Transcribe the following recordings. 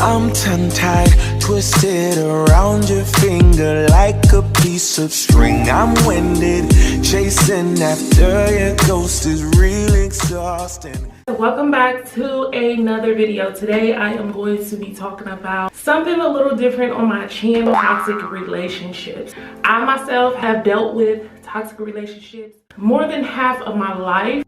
I'm tongue-tied, twisted around your finger like a piece of string. I'm winded, chasing after your ghost is real exhausting. Welcome back to another video. Today I am going to be talking about something a little different on my channel: toxic relationships. I myself have dealt with toxic relationships more than half of my life.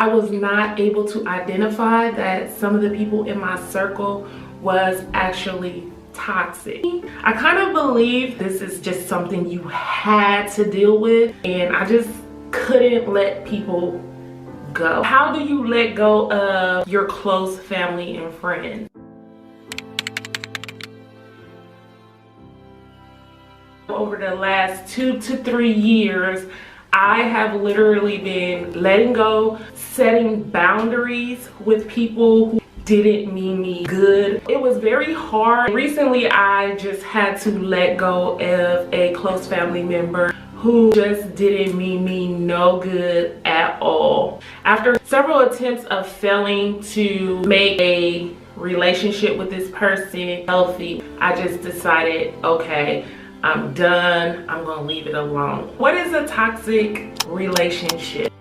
I was not able to identify that some of the people in my circle was actually toxic. I kind of believe this is just something you had to deal with, and I just couldn't let people go. How do you let go of your close family and friends? Over the last 2 to 3 years, I have literally been letting go, setting boundaries with people who didn't mean me good. It was very hard. Recently, I just had to let go of a close family member who just didn't mean me no good at all. After several attempts of failing to make a relationship with this person healthy, I just decided, okay, I'm done. I'm gonna leave it alone. What is a toxic relationship?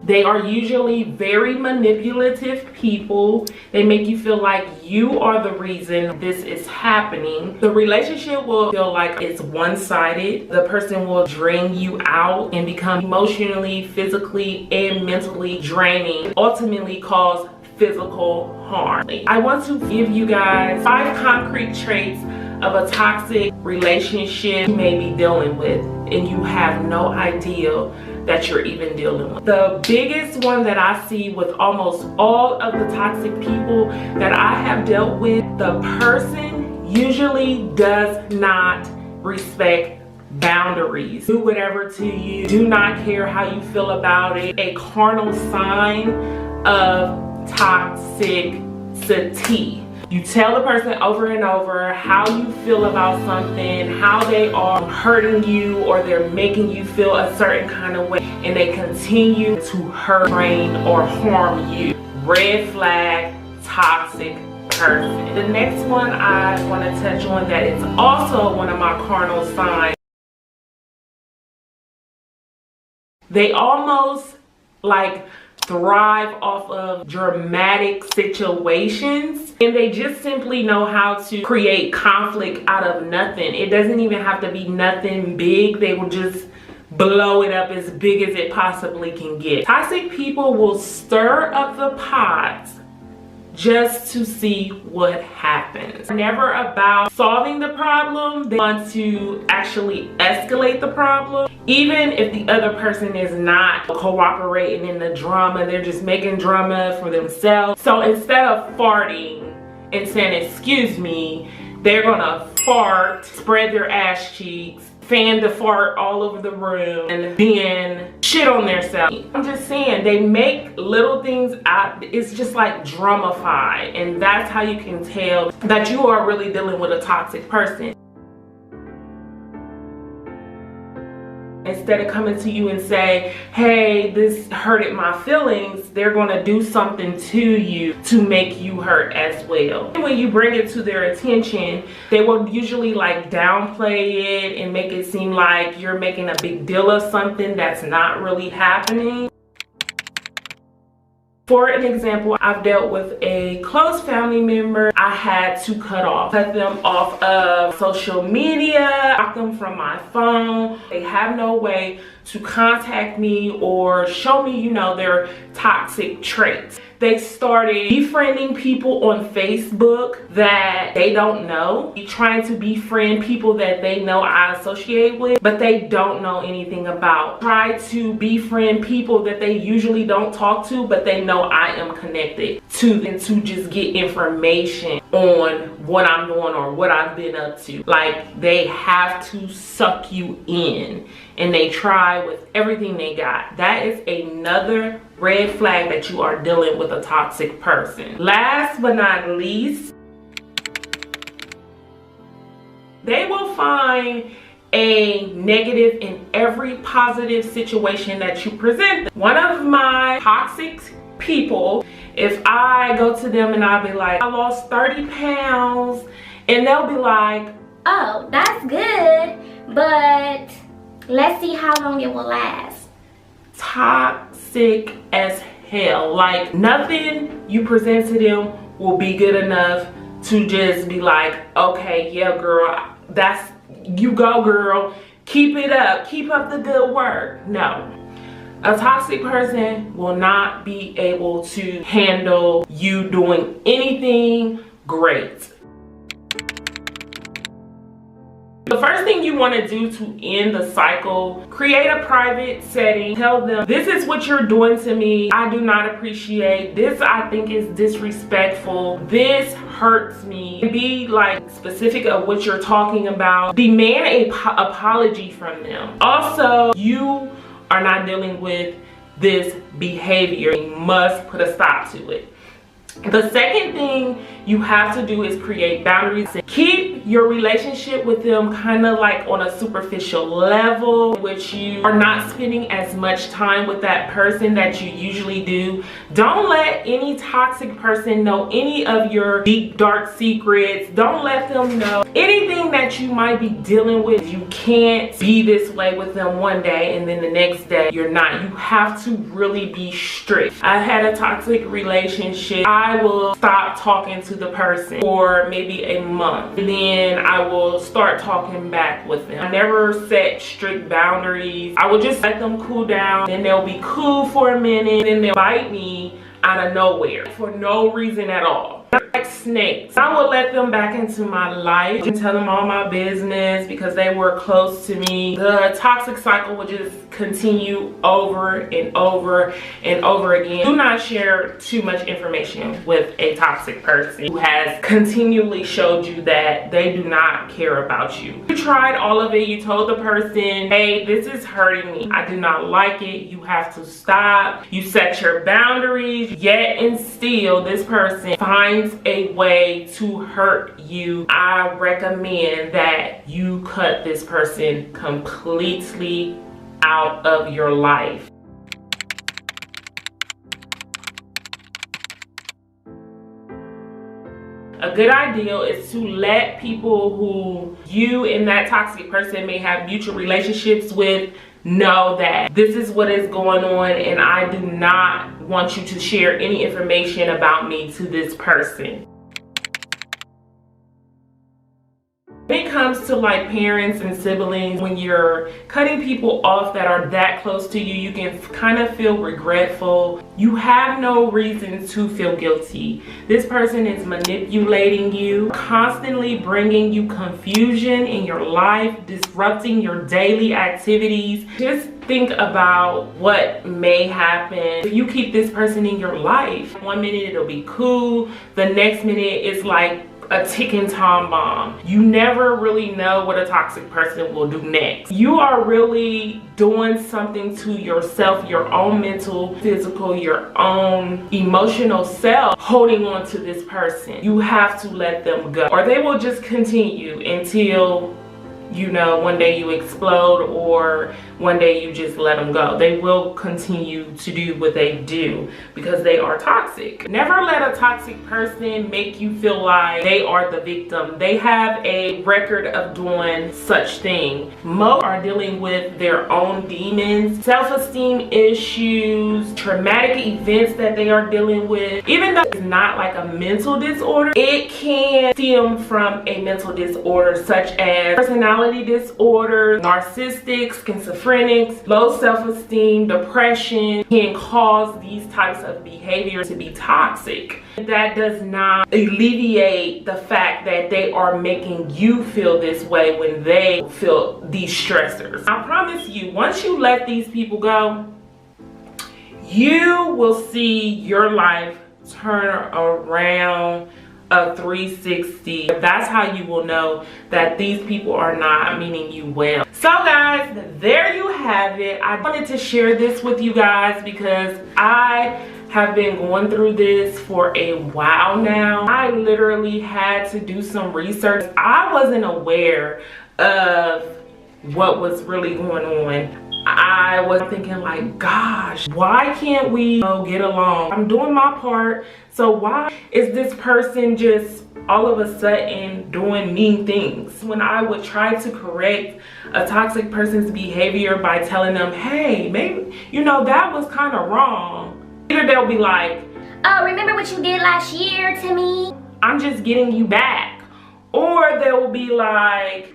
They are usually very manipulative people. They make you feel like you are the reason this is happening. The relationship will feel like it's one-sided. The person will drain you out and become emotionally, physically, and mentally draining, ultimately cause physical harm. I want to give you guys 5 concrete traits of a toxic relationship you may be dealing with and you have no idea that you're even dealing with. The biggest one that I see with almost all of the toxic people that I have dealt with, the person usually does not respect boundaries. Do whatever to you. Do not care how you feel about it. A carnal sign of toxicity. You tell the person over and over how you feel about something, how they are hurting you or they're making you feel a certain kind of way, and they continue to hurt, drain, or harm you. Red flag, toxic person. The next one I want to touch on that is also one of my carnal signs. They almost like thrive off of dramatic situations, and they just simply know how to create conflict out of nothing. It doesn't even have to be nothing big. They will just blow it up as big as it possibly can get. Toxic people will stir up the pot just to see what happens. Never about solving the problem. They want to actually escalate the problem. Even if the other person is not cooperating in the drama, they're just making drama for themselves. So instead of farting and saying, excuse me, they're gonna fart, spread their ass cheeks, fan the fart all over the room, and then shit on themselves. I'm just saying, they make little things out. It's just like dramafied, and that's how you can tell that you are really dealing with a toxic person. Instead of coming to you and say, hey, this hurted my feelings, they're gonna do something to you to make you hurt as well. And when you bring it to their attention, they will usually like downplay it and make it seem like you're making a big deal of something that's not really happening. For an example, I've dealt with a close family member. I had to cut them off of social media, block them from my phone. They have no way to contact me or show me, you know, their toxic traits. They started befriending people on Facebook that they don't know, trying to befriend people that they know I associate with, but they don't know anything about. Try to befriend people that they usually don't talk to, but they know I am connected to them, to just get information on what I'm doing or what I've been up to. Like, they have to suck you in, and they try with everything they got. That is another red flag that you are dealing with a toxic person. Last but not least, they will find a negative in every positive situation that you present. One of my toxic people, if I go to them and I'll be like, I lost 30 pounds, and they'll be like, oh, that's good, but let's see how long it will last. Toxic as hell. Like, nothing you present to them will be good enough to just be like, okay, yeah, girl, that's, you go, girl, keep it up, keep up the good work. No. A toxic person will not be able to handle you doing anything great. The first thing you want to do to end the cycle, create a private setting. Tell them, this is what you're doing to me. I do not appreciate this. I think is disrespectful. This hurts me. Be like specific of what you're talking about. Demand a apology from them. Also, you are not dealing with this behavior. You must put a stop to it. The second thing you have to do is create boundaries. Keep your relationship with them kind of like on a superficial level, which you are not spending as much time with that person that you usually do. Don't let any toxic person know any of your deep, dark secrets. Don't let them know anything that you might be dealing with. You can't be this way with them one day and then the next day you're not. You have to really be strict. I had a toxic relationship. I will stop talking to the person for maybe a month, and then I will start talking back with them. I never set strict boundaries. I will just let them cool down, and they'll be cool for a minute, and then they'll bite me out of nowhere for no reason at all. Like snakes. I will let them back into my life and tell them all my business because they were close to me. The toxic cycle will just continue over and over and over again. Do not share too much information with a toxic person who has continually showed you that they do not care about you. You tried all of it. You told the person, hey, this is hurting me. I do not like it. You have to stop. You set your boundaries, yet and still this person finds a way to hurt you. I recommend that you cut this person completely out of your life. A good idea is to let people who you and that toxic person may have mutual relationships with know that this is what is going on and I do not want you to share any information about me to this person. When it comes to like parents and siblings, when you're cutting people off that are that close to you, you can kind of feel regretful. You have no reason to feel guilty. This person is manipulating you, constantly bringing you confusion in your life, disrupting your daily activities. Just think about what may happen if you keep this person in your life. One minute it'll be cool, the next minute it's like a ticking time bomb. You never really know what a toxic person will do next. You are really doing something to yourself, your own mental, physical, your own emotional self, holding on to this person. You have to let them go, or they will just continue until, you know, one day you explode or one day you just let them go. They will continue to do what they do because they are toxic. Never let a toxic person make you feel like they are the victim. They have a record of doing such thing. Most are dealing with their own demons, self-esteem issues, traumatic events that they are dealing with. Even though it's not like a mental disorder, it can stem from a mental disorder such as personality disorder, narcissistic, schizophrenics, low self-esteem, depression can cause these types of behaviors to be toxic. That does not alleviate the fact that they are making you feel this way when they feel these stressors. I promise you, once you let these people go, you will see your life turn around a 360. That's how you will know that these people are not meaning you well. So guys, there you have it. I wanted to share this with you guys because I have been going through this for a while now. I literally had to do some research. I wasn't aware of what was really going on. I was thinking like, gosh, why can't we get along? I'm doing my part, so why is this person just all of a sudden doing mean things? When I would try to correct a toxic person's behavior by telling them, hey, maybe, that was kind of wrong. Either they'll be like, oh, remember what you did last year to me? I'm just getting you back. Or they will be like,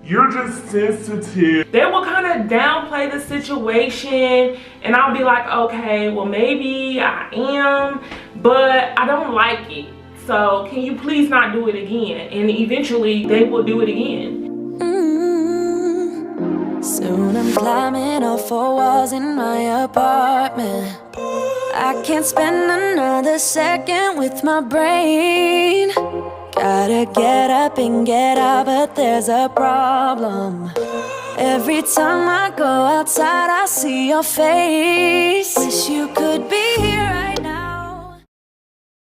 you're just sensitive. They will kind of downplay the situation, and I'll be like, okay, well maybe I am, but I don't like it. So can you please not do it again? And eventually they will do it again. Soon I'm climbing all 4 walls in my apartment. I can't spend another second with my brain. Gotta get up and get out, but there's a problem. Every time I go outside, I see your face. Wish you could be here